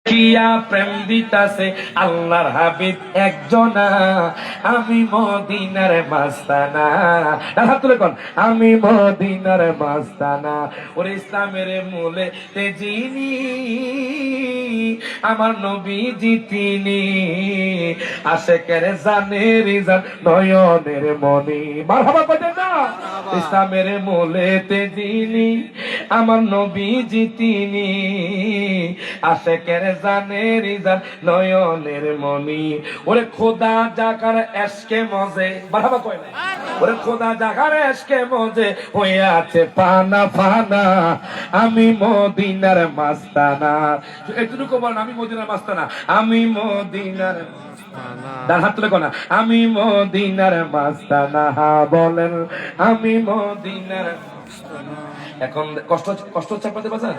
কিয়া প্রেম দিতাছে আল্লাহর হাবিব একজনা, আমি মদিনার মাস্তানা। হাত তুলে কোন আমি মদিনার মাস্তানা। ওরে ইসলামের মূলে তেজিনি আমার নবীজি তিনি, আশেকের জানের জান নয়নের মনি। মারহাবা বলে না। ইসলামের মূলে তেজিনি আমার নবীজি তিনি, আশেকের জানের জান নয়নের মনি। ওরে খোদা জাগার এশকে মজে, মারহাবা কয় না। ওরে খোদা জাগার এশকে মজে হয়ে আছে পানা পানা, আমি মদিনার মাস্তানা। এটুকু বলেন আমি মদিনার মাস্তানা, আমি মদিনার ডান হাত তুলে কোনা আমি মদিনার মাস্তানা। বলেন আমি মদিনার। এখন কষ্ট কষ্ট হচ্ছে আপনাদের বাজান।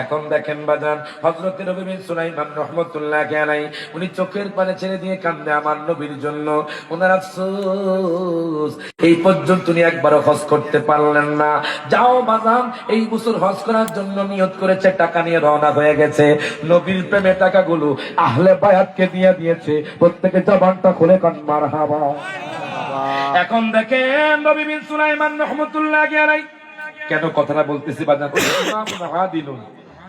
এখন দেখেন বাজান, হযরত নবী বিন সুলাইমান রাহমাতুল্লাহি আলাইহি উনি চোখের পানি ছেড়ে দিয়ে কান্দে আমার নবীর জন্য। ওনার আফসোস এই পর্যন্ত উনি একবারও হজ করতে পারলেন না। যাও বাজান, এই বছর হজ করার জন্য নিয়ত করেছে, টাকা নিয়ে রওনা হয়ে গেছে। নবীর প্রেমে টাকাগুলো আহলে বায়াতকে দিয়ে দিয়েছে। প্রত্যেকে জবানটা খুলে কান মারহাবা। এখন দেখেন নবী বিন সুলাইমান রাহমাতুল্লাহি আলাইহি কেন কথাটা বলতেছি বাজান, ইমাম আদিলুন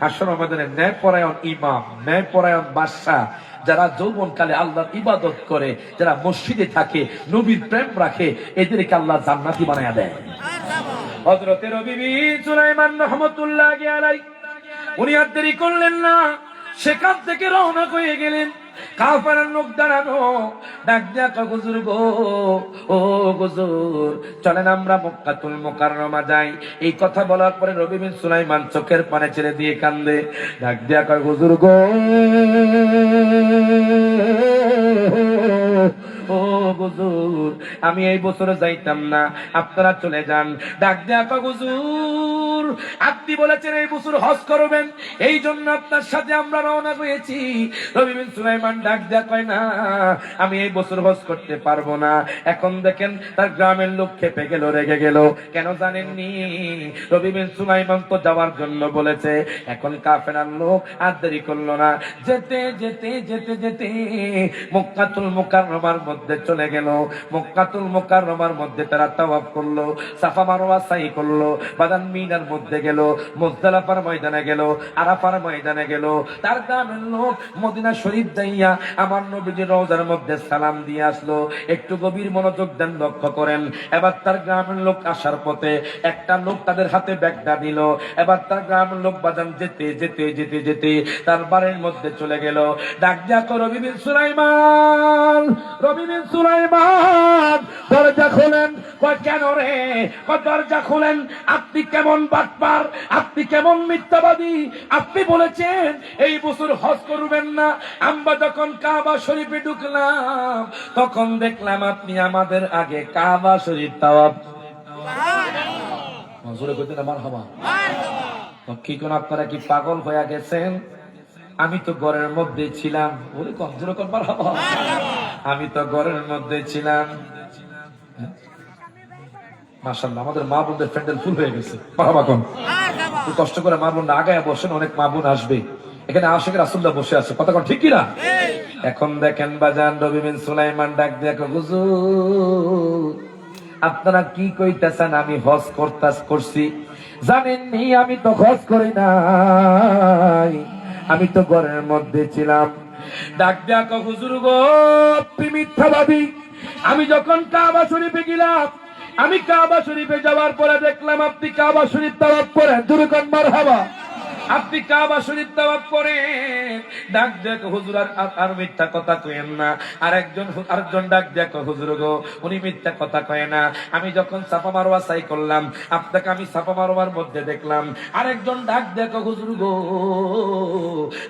হাসর আমাদের ন্যায় পরায়ণ ইমাম, ন্যায় পরায়ণ বাদশা, যারা যৌবনকালে আল্লাহর ইবাদত করে, যারা মসজিদে থাকে, নবীর প্রেম রাখে, এদেরকে আল্লাহ জান্নাতি বানায়া দেয়। হযরত নবী বিন সুলাইমান রাহমাতুল্লাহি আলাইহি উনি আর দেরি করলেন না, সেখান থেকে রওনা হয়ে গেলেন। কাফেরের লোক দাঁড়ানো, ডাক দিয়া কয় হুজুর গো, ও হুজুর চলেন আমরা মক্কাতুল মুকাররমা যাই। এই কথা বলার পরে নবী বিন সুলাইমান চোখের পানি ছেড়ে দিয়ে কান্দে। ডাক দিয়া কয় হুজুর গো, ও হুজুর আমি এই বছর যাইতাম না, আপনারা চলে যান। ডাক দিয়া কয় হুজুর আপনি বলেছেন এই বছর হজ করবেন, এই জন্য আপনার সাথে আমরা রওনা হয়েছি। নবী বিন সুলাইমান ডাক দিয়া কয় না, আমি এই বছর হজ করতে পারবো না। এখন দেখেন তার গ্রামের লোক খেপে গেল, রেগে গেল। কেন জানেননি? নবী বিন সুলাইমান তো যাওয়ার জন্য বলেছে। এখন কাফেরার লোক আর দেরি করলো না, যেতে যেতে যেতে যেতে মক্কাতুল মুকাররমার মধ্যে চলে গেল। মক্কাতুল মুকাররমার মধ্যে তারা তাওয়াফ করলো, সাফা মারওয়া সাই করলো, বাদান মিনার মধ্যে গেল, মুজদালিফার ময়দানে গেল, আরাফার ময়দানে গেল। তার গ্রামের লোক মদিনা শরীফ যাইয়া আমার নবীজির রওজার মধ্যে সালাম দিয়ে আসলো। একটু গভীর মনোযোগ দেন, লক্ষ্য করেন। এবার তার গ্রামের লোক আসার পথে একটা লোক তাদের হাতে ব্যাগটা দিল। এবার তার গ্রামের লোক বাজান যেতে যেতে যেতে যেতে তার বাড়ির মধ্যে চলে গেল। ডাক দিয়া কয় নবী বিন সুলাইমান, নবী বিন সুলাইমান দরজা খোলেন। কয় কেন রে? কয় দরজা খোলেন, আপনি কেমন বাটপার, আপনি কেমন মিথ্যাবাদী। আপনি বলেছেন এই বছর হজ করবেন না। আমরা যখন কাবা শরীফে ঢুকলাম তখন দেখলাম আপনি আমাদের আগে কাবা শরীফ তাওয়াফ। জোরে কইতে না মারহাবা। কি কোন আপনারা কি পাগল হয়ে গেছেন? আমি তো ঘরের মধ্যে ছিলাম। বলে কম জোরে কর মারহাবা। আমি তো ঘরের মধ্যে ছিলাম। মাশাআল্লাহ, আমাদের মা বোনদের প্যান্ডেল ফুল হয়ে গেছে। মারহাবা কোন কষ্ট করে মা বোন আগায় বসেন, অনেক মা বোন আসবে। এখানে আশিক রাসূলুল্লাহ বসে আছে, কথা কোন ঠিক কি না? এখন দেখেন বাজান, নবী বিন সুলাইমান ডাক দিয়ে কয় হুজুর আপনারা কি কইতাছেন? আমি হজ করছি। জানেননি আমি তো হজ করি নাই, আমি তো ঘরের মধ্যে ছিলাম। ডাক দিয়া কয় হুজুর গো আপনি মিথ্যাবাদী। আমি যখন কাবা শরীফে গেলাম, আমি কাবা শরীফে যাওয়ার পরে দেখলাম আপনি কাবা শরীফ তাওয়াফ করেন। জোরে কোন মারহাবা। আপনি কাবা শরীফ তাওয়াফ করেন। ডাক দেখ হুজুর আর মিথ্যা কথা কইেন না। আরেকজন ডাক দেখ হুজুর গো উনি মিথ্যা কথা কয় না। আমি যখন সাফা মারওয়া সাই করলাম আপনাকে আমি সাফা মারওয়ার মধ্যে দেখলাম। আরেকজন ডাক দেখ হুজুর গো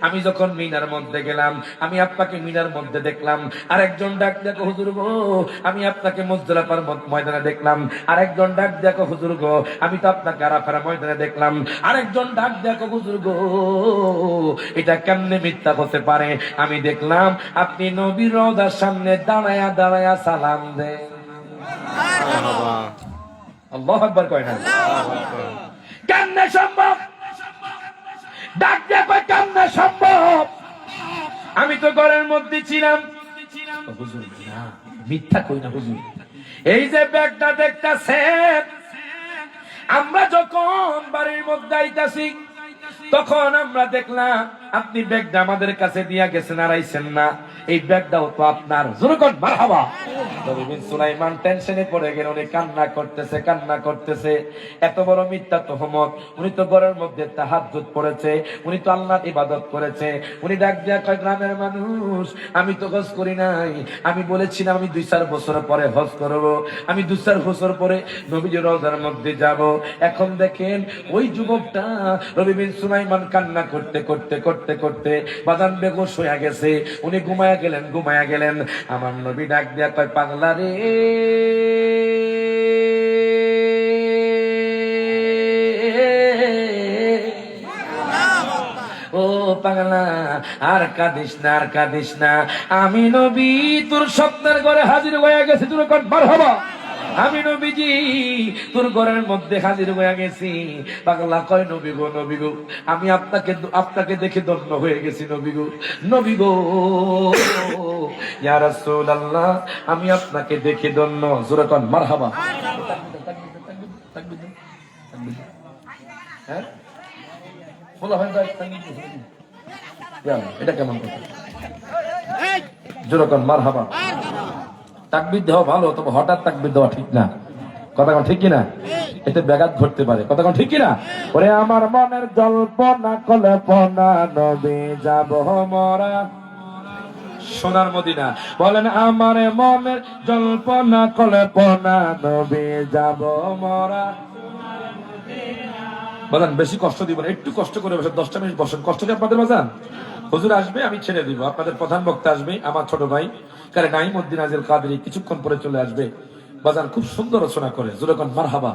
আমি যখন মিনার মধ্যে গেলাম আমি আপনাকে মিনার মধ্যে দেখলাম। আরেকজন ডাক দেখ হুজুর গো আমি আপনাকে মুজদালিফার ময়দানে দেখলাম। আরেকজন ডাক দেখ হুজুর গো আমি তো আপনাকে আরাফার ময়দানে দেখলাম। আরেকজন ডাক দেখ হুজুর গো এটা কেমনে মিথ্যা হতে পারে? আমি দেখলাম আপনি নবীর রওজার সামনে দাঁড়ায়া দাঁড়ায়া সালাম দেন। আল্লাহু আকবার কয় না? কেমনে সম্ভব? ডাক দিয়ে কয় কেমনে সম্ভব? আমি তো ঘরের মধ্যে ছিলাম। হুজুর না, মিথ্যা কই না হুজুর। এই যে ব্যাগটা দেখতাছেন, আমরা যখন বাড়ির মধ্যে আইতাছি তখন আমরা দেখলাম আপনি ব্যাগটা আমাদের কাছে দিয়া গেছেন, আর আইছেন না। এই ব্যাগটাও তো আপনার। জোরে কোন মারহাবা। নবী বিন সুলাইমান টেনশনে পড়ে গেল, উনি কান্না করতেছে। এত বড় মিথ্যা তহমত। উনি তো ঘরের মধ্যে তাহাজ্জুদ পড়েছে, উনি তো আল্লাহর ইবাদত করেছে। উনি ডাক দিয়া কয়, গ্রামের মানুষ, আমি তো হজ করি নাই। আমি বলেছিলাম আমি 2-4 বছর পরে হজ করব, আমি 2-4 বছর পরে নবীজির রওজার মধ্যে যাব। এখন দেখেন ওই যুবকটা নবী বিন সুলাইমান কান্না করতে বাজান বেহুশ হয়ে গেছে। উনি ঘুমায়া গেলেন। আমার নবী ডাক দিয়া কয়, পাগলা রে, ও পাগলা, আর কাঁদিস না। আমি নবী তোর স্বপ্নের ঘরে হাজির হয়ে গেছি। তোর কোন মারহাবা। আমি নবীজি তোর ঘরের মধ্যে হাজির হয়ে গেছি। পাগলা কয়, নবী গো, আমি আপনাকে দেখে ধন্য হয়ে গেছি। নবী গো ইয়া রাসূলুল্লাহ, আমি আপনাকে দেখে ধন্য। জোরে কোন মারহাবা। হ্যাঁ, বলা হয় এটা কেমন কথা? জোরে কোন মারহাবা। তাকবীর দেওয়া ভালো, তবে হঠাৎ তাকবীর দেওয়া ঠিক না। কথা কোন ঠিক কিনা? এতে ব্যাঘাত ঘটতে পারে। কথা কোন ঠিক কিনা? ওরে আমার মনের জল্পনা কল্পনা, নবী যাব মরা সোনার মদিনা। বলেন আমার মনের জল্পনা কল্পনা, নবী যাব মরা। বলেন বেশি কষ্ট দিব না, একটু কষ্ট করে বসেন, 10টা মিনিট বসেন। কষ্ট কি আপনাদের বাজান? হুজুর আসবে, আমি ছেড়ে দিব। আপনাদের প্রধান বক্তা আসবে, আমার ছোট ভাই কারে নাঈমউদ্দিন আজিল কাদরি, কিছুক্ষণ পরে চলে আসবে। বাজান খুব সুন্দর রচনা করে। জোরে কোন মারহাবা।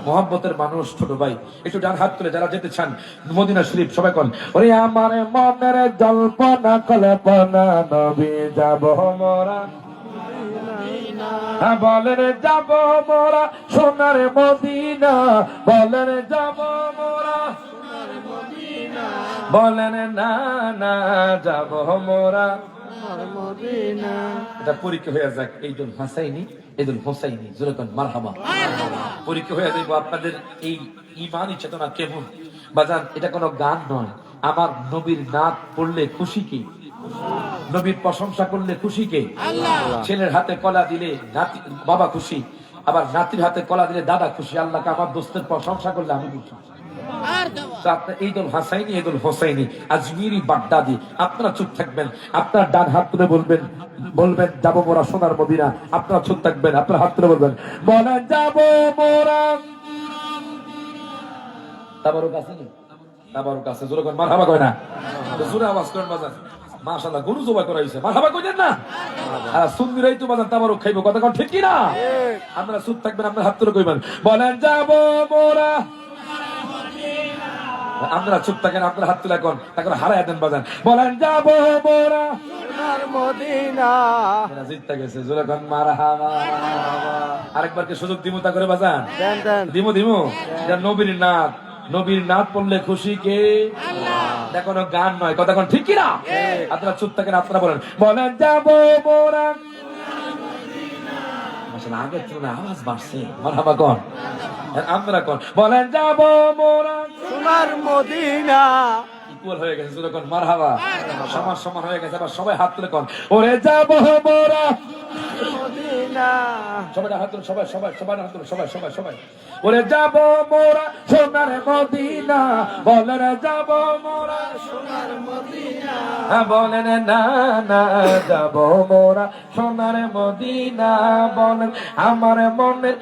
মোহাব্বতের মানুষ ছোট ভাই, একটু ডান হাত তুলে যারা যেতে চান মদিনা শরীফ, সবাই কোন, ওরে আমার মনের জল্পনা কল্পনা, নবী যাব মোরা। বলেন যাব মোরা সোনার মদিনা, বলেন যাব মোরা, বলেন না যাব মোরা মদিনা। এটা পরীক্ষা হয়ে যাক, এইদুল হাসাইনি ঈদুল হোসাইনি। জোরে কোন মারহাবা। পরীক্ষা হয়ে যাইব আপনাদের এই ঈমানি চেতনা কেমন। বাজান এটা কোনো গান নয়। আমার নবীর নাত পড়লে খুশি কি? নবীর প্রশংসা করলে খুশি কে? ছেলের হাতে কলা দিলে নাতি বাবা খুশি, আবার নাতির হাতে কলা দিলে দাদা খুশি। আল্লাহকে আমার দোস্তের প্রশংসা করলে আমি খুশি। ঈদুল হাসাইনি ঈদুল হোসাইনি আজমিরি বাগদাদি। আপনারা চুপ থাকবেন, আপনার ডান হাত তুলে বলবেন যাব মোরা সোনার মদিনা। আপনারা চুপ থাকবেন, আপনার হাত তুলে বলবেন যাব মোরা। তাবারুক আছে না? তাবারুক আছে। জোরে কোন মারহাবা কয় না? জোরে আওয়াজ করেন বাজান। মাশাআল্লাহ, গরু জবাই করা হইছে। মারহাবা কইছেন না? আর সুন্নিরাই তো বাজান তাবারুক খাইবো। কথা কোন ঠিক কি না? আপনারা চুপ থাকবেন, আপনার হাত তুলে কইবেন যাব মোরা। আপনারা চুপ থাকেন, আপনার হাত তুলে কোন তারপর হারায় দেন বাজান। যাব মোরা সোনার মদিনা। জিততে গেছে। জোরে কোন মারহাবা। আরেকবার কি সুযোগ দিমু তা করে বাজান? দিমু। নবীর নাত পড়লে খুশি কে? দেখো গান নয়। কথা কোন ঠিক কিনা? আপনারা চুপ থাকেন, আপনারা বলেন যাব মোরা। আগের তুলনায় আওয়াজ বাড়ছে। মারহাবা কোন? আপনারা কোন বলেন যাব মোরা সোনার মদিনা। ইকুয়াল হয়ে গেছে। জোরে কোন মারহাবা। সমান হয়ে গেছে। আবার সবাই হাত তুলে কোন ওরে যাব মোরা মদিনা। সবাই হাত তুলে, সবাই হাত তুলে, সবাই ওরে যাব মোরা সোনার মদিনা। বলেন যাব মোরা সোনার মদিনা। বলেন না যাব মোরা সোনার মদিনা। বলেন আমার মনের